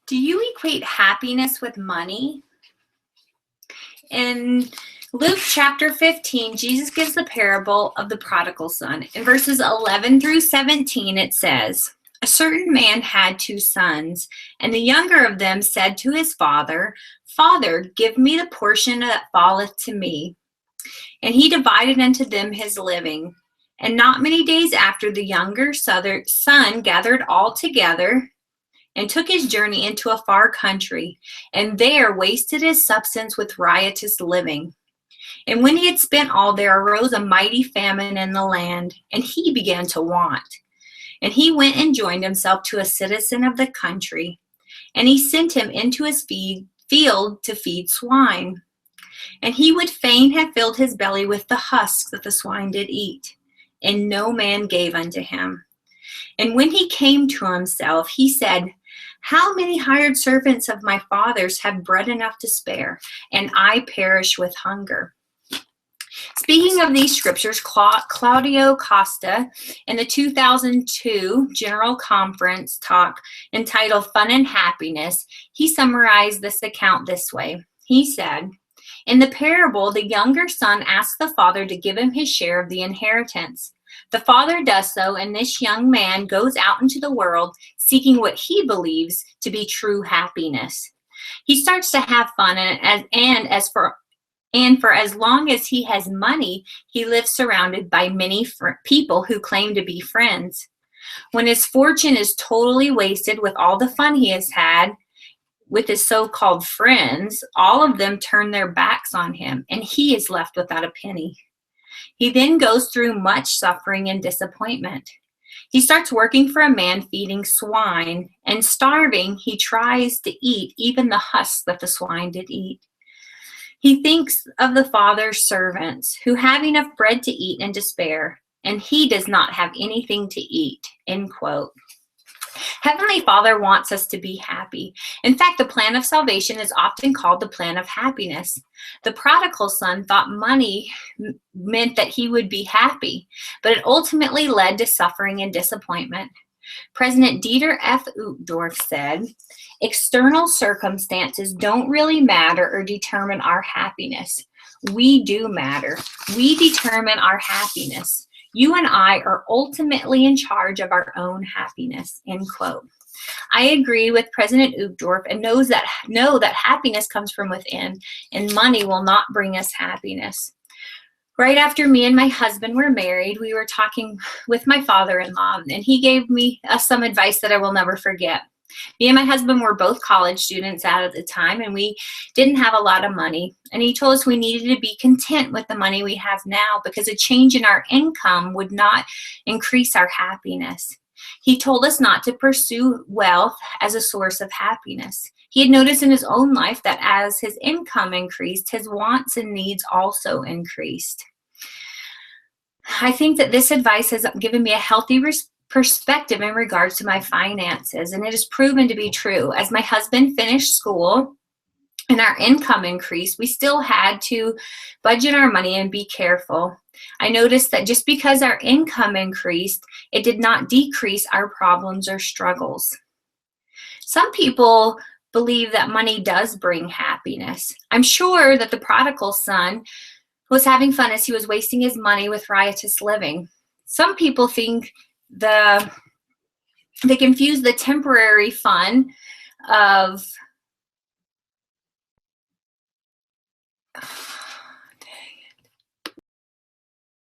Do you equate happiness with money? In Luke chapter 15, Jesus gives the parable of the prodigal son. In verses 11 through 17, it says, "A certain man had 2 sons, and the younger of them said to his father, 'Father, give me the portion that falleth to me.' And he divided unto them his living. And not many days after, the younger son gathered all together and took his journey into a far country, and there wasted his substance with riotous living. And when he had spent all, there arose a mighty famine in the land, and he began to want. And he went and joined himself to a citizen of the country, and he sent him into his field to feed swine. And he would fain have filled his belly with the husks that the swine did eat, and no man gave unto him. And when he came to himself, he said, How many hired servants of my father's have bread enough to spare, and I perish with hunger?" Speaking of these scriptures, Claudio Costa, in the 2002 General Conference talk entitled Fun and Happiness, he summarized this account this way. He said, "In the parable, the younger son asks the father to give him his share of the inheritance. The father does so, and this young man goes out into the world seeking what he believes to be true happiness. He starts to have fun, and for as long as he has money, he lives surrounded by many people who claim to be friends. When his fortune is totally wasted with all the fun he has had with his so-called friends, all of them turn their backs on him, and he is left without a penny. He then goes through much suffering and disappointment. He starts working for a man feeding swine, and starving, he tries to eat even the husks that the swine did eat. He thinks of the father's servants who have enough bread to eat and to spare, and he does not have anything to eat," end quote. Heavenly Father wants us to be happy. In fact, the plan of salvation is often called the plan of happiness. The prodigal son thought money meant that he would be happy, but it ultimately led to suffering and disappointment. President Dieter F. Uchtdorf said, "External circumstances don't really matter or determine our happiness. We do matter. We determine our happiness. You and I are ultimately in charge of our own happiness," end quote. I agree with President Uchtdorf and know that happiness comes from within, and money will not bring us happiness. Right after me and my husband were married, we were talking with my father-in-law, and he gave me some advice that I will never forget. Me and my husband were both college students at the time, and we didn't have a lot of money. And he told us we needed to be content with the money we have now because a change in our income would not increase our happiness. He told us not to pursue wealth as a source of happiness. He had noticed in his own life that as his income increased, his wants and needs also increased. I think that this advice has given me a healthy perspective in regards to my finances, and it has proven to be true. As my husband finished school and our income increased, we still had to budget our money and be careful. I noticed that just because our income increased, it did not decrease our problems or struggles. Some people believe that money does bring happiness. I'm sure that the prodigal son was having fun as he was wasting his money with riotous living. Some people think they confuse the temporary fun of